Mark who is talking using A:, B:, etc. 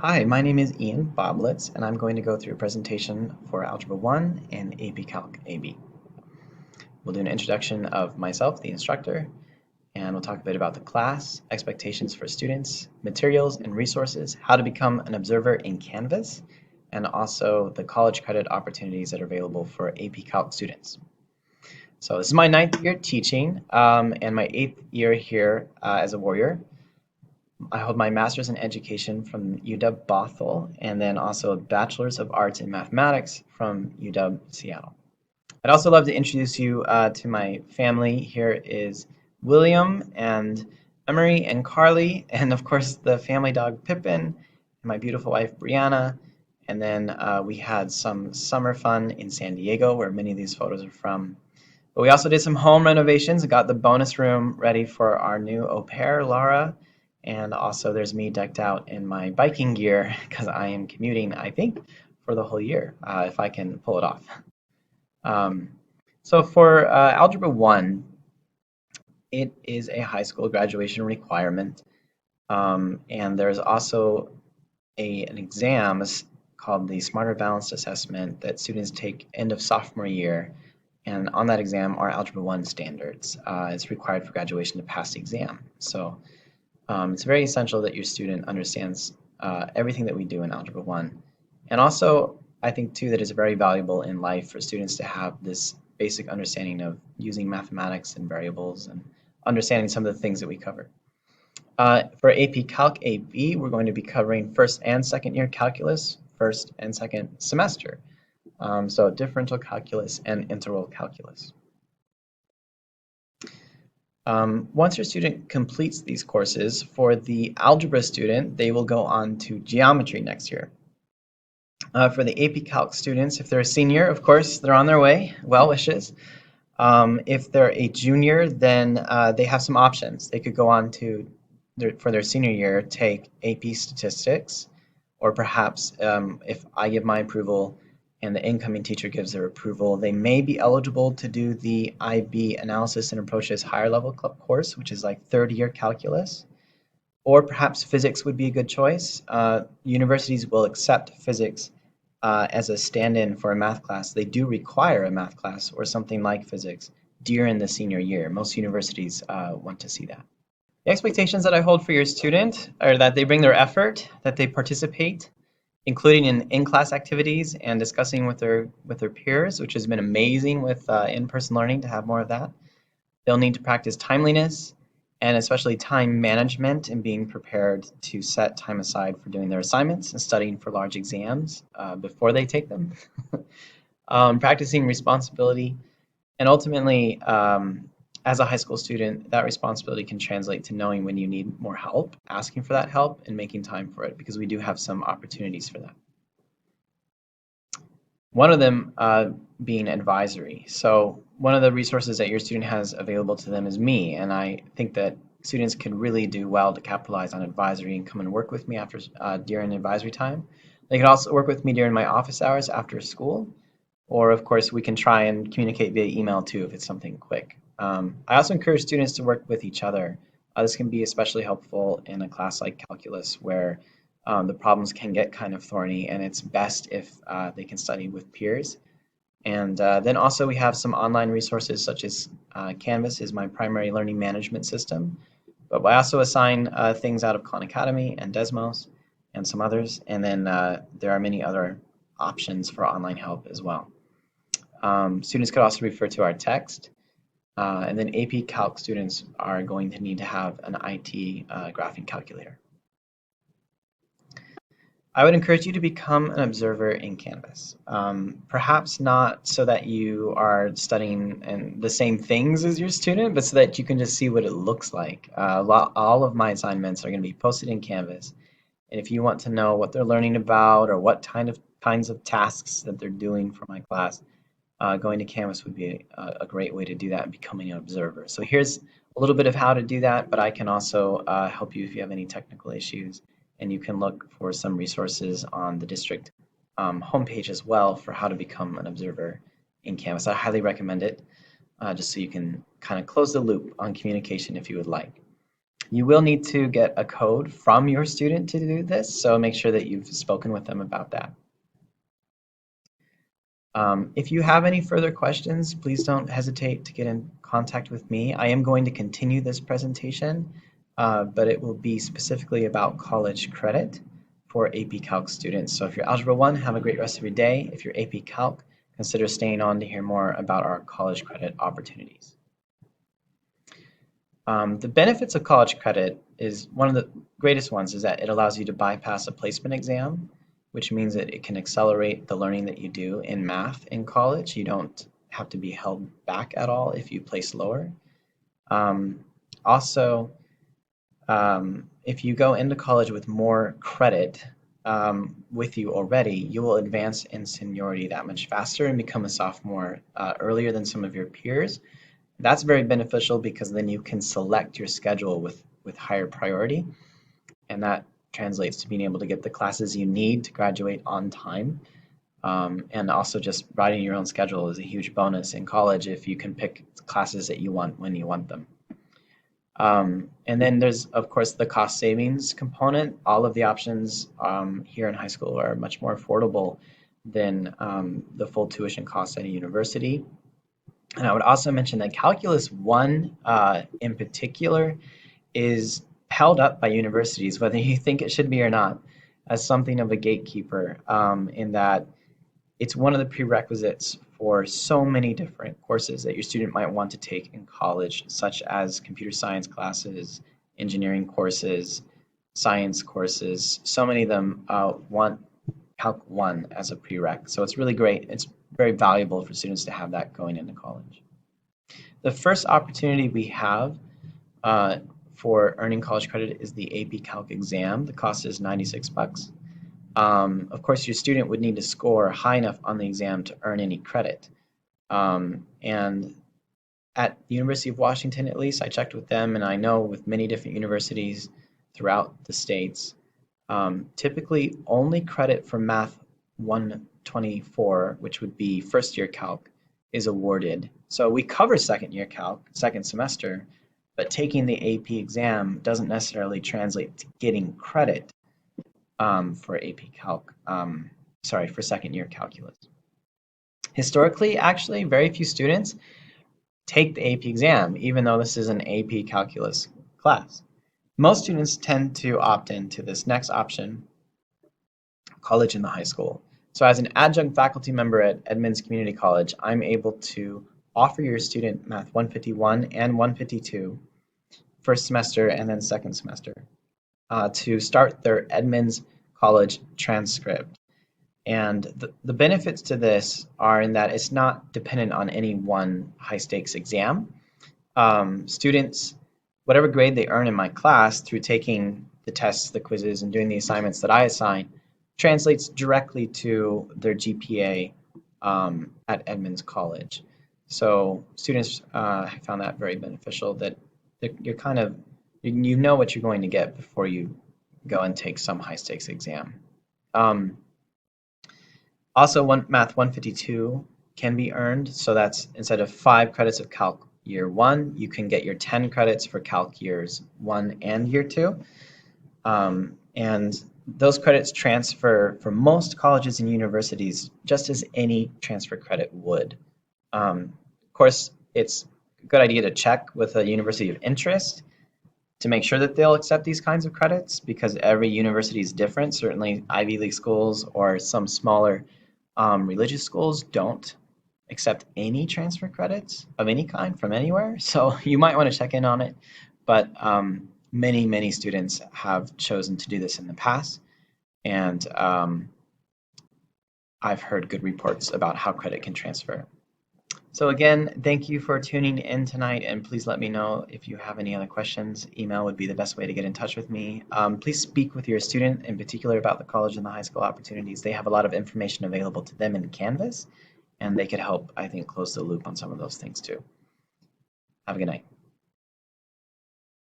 A: Hi, my name is Ian Baublitz, and I'm going to go through a presentation for Algebra 1 and AP Calc AB. We'll do an introduction of myself, the instructor, and we'll talk a bit about the class, expectations for students, materials and resources, how to become an observer in Canvas, and also the college credit opportunities that are available for AP Calc students. So this is my 9th year teaching and my 8th year here as a warrior. I hold my master's in education from UW Bothell and then also a bachelor's of arts in mathematics from UW Seattle. I'd also love to introduce you to my family. Here is William and Emery and Carly, and of course the family dog Pippin, and my beautiful wife Brianna. And then we had some summer fun in San Diego, where many of these photos are from. But we also did some home renovations and got the bonus room ready for our new au pair, Laura. And also there's me decked out in my biking gear because I am commuting, I think, for the whole year, if I can pull it off. So for Algebra 1, it is a high school graduation requirement. And there's also an exam called the Smarter Balanced Assessment that students take end of sophomore year. And on that exam are Algebra 1 standards. It's required for graduation to pass the exam. So it's very essential that your student understands everything that we do in Algebra 1. And also, I think, too, that it's very valuable in life for students to have this basic understanding of using mathematics and variables and understanding some of the things that we cover. For AP Calc AB, we're going to be covering first and second year calculus, first and second semester. So differential calculus and integral calculus. Once your student completes these courses, for the algebra student, they will go on to geometry next year. For the AP Calc students, if they're a senior, of course, they're on their way. Well wishes. If they're a junior, then they have some options. They could go on to, for their senior year, take AP Statistics, or perhaps if I give my approval and the incoming teacher gives their approval, they may be eligible to do the IB Analysis and Approaches Higher Level course, which is like third year calculus. Or perhaps physics would be a good choice. Universities will accept physics as a stand-in for a math class. They do require a math class or something like physics during the senior year. Most universities want to see that. The expectations that I hold for your student are that they bring their effort, that they participate, including in in-class activities and discussing with their peers, which has been amazing with in-person learning to have more of that. They'll need to practice timeliness and especially time management and being prepared to set time aside for doing their assignments and studying for large exams before they take them. Practicing responsibility, and ultimately, as a high school student, that responsibility can translate to knowing when you need more help, asking for that help, and making time for it, because we do have some opportunities for that. One of them being advisory. So one of the resources that your student has available to them is me, and I think that students can really do well to capitalize on advisory and come and work with me after during advisory time. They can also work with me during my office hours after school, or of course we can try and communicate via email too if it's something quick. I also encourage students to work with each other. This can be especially helpful in a class like calculus where the problems can get kind of thorny, and it's best if they can study with peers. And then also we have some online resources such as Canvas is my primary learning management system, but I also assign things out of Khan Academy and Desmos and some others, and then there are many other options for online help as well. Students could also refer to our text. And then AP Calc students are going to need to have an IT graphing calculator. I would encourage you to become an observer in Canvas. Perhaps not so that you are studying the same things as your student, but so that you can just see what it looks like. All of my assignments are going to be posted in Canvas. And if you want to know what they're learning about or what kinds of tasks that they're doing for my class, going to Canvas would be a great way to do that and becoming an observer. So here's a little bit of how to do that, but I can also help you if you have any technical issues, and you can look for some resources on the district homepage as well for how to become an observer in Canvas. I highly recommend it, just so you can kind of close the loop on communication if you would like. You will need to get a code from your student to do this, so make sure that you've spoken with them about that. If you have any further questions, please don't hesitate to get in contact with me. I am going to continue this presentation, but it will be specifically about college credit for AP Calc students. So if you're Algebra 1, have a great rest of your day. If you're AP Calc, consider staying on to hear more about our college credit opportunities. The benefits of college credit is one of the greatest ones is that it allows you to bypass a placement exam, which means that it can accelerate the learning that you do in math in college. You don't have to be held back at all if you place lower. Also, if you go into college with more credit with you already, you will advance in seniority that much faster and become a sophomore earlier than some of your peers. That's very beneficial because then you can select your schedule with higher priority, and that translates to being able to get the classes you need to graduate on time. And also just writing your own schedule is a huge bonus in college if you can pick classes that you want when you want them. And then there's, of course, the cost savings component. All of the options here in high school are much more affordable than the full tuition costs at a university. And I would also mention that Calculus 1 in particular is held up by universities, whether you think it should be or not, as something of a gatekeeper in that it's one of the prerequisites for so many different courses that your student might want to take in college, such as computer science classes, engineering courses, science courses. So many of them want Calc 1 as a prereq. So it's really great. It's very valuable for students to have that going into college. The first opportunity we have for earning college credit is the AP Calc exam. The cost is 96 bucks. Of course, your student would need to score high enough on the exam to earn any credit. And at the University of Washington, at least, I checked with them, and I know with many different universities throughout the states, typically only credit for Math 124, which would be first year calc, is awarded. So we cover second year calc, second semester, but taking the AP exam doesn't necessarily translate to getting credit for AP Calc, for second year calculus. Historically, actually, very few students take the AP exam, even though this is an AP Calculus class. Most students tend to opt into this next option, college in the high school. So as an adjunct faculty member at Edmonds Community College, I'm able to offer your student Math 151 and 152 first semester and then second semester to start their Edmonds College transcript. And the benefits to this are in that it's not dependent on any one high stakes exam. Students, whatever grade they earn in my class through taking the tests, the quizzes, and doing the assignments that I assign, translates directly to their GPA at Edmonds College. So students have found that very beneficial, that you're kind of, you know what you're going to get before you go and take some high stakes exam. Also, Math 152 can be earned, so that's instead of 5 credits of Calc year 1, you can get your 10 credits for Calc years 1 and year 2. And those credits transfer for most colleges and universities just as any transfer credit would. Of course, it's a good idea to check with a university of interest to make sure that they'll accept these kinds of credits, because every university is different. Certainly Ivy League schools or some smaller religious schools don't accept any transfer credits of any kind from anywhere. So you might want to check in on it. But many students have chosen to do this in the past. And I've heard good reports about how credit can transfer. So again, thank you for tuning in tonight, and please let me know if you have any other questions. Email would be the best way to get in touch with me. Please speak with your student in particular about the college and the high school opportunities. They have a lot of information available to them in Canvas, and they could help, I think, close the loop on some of those things too. Have a good night.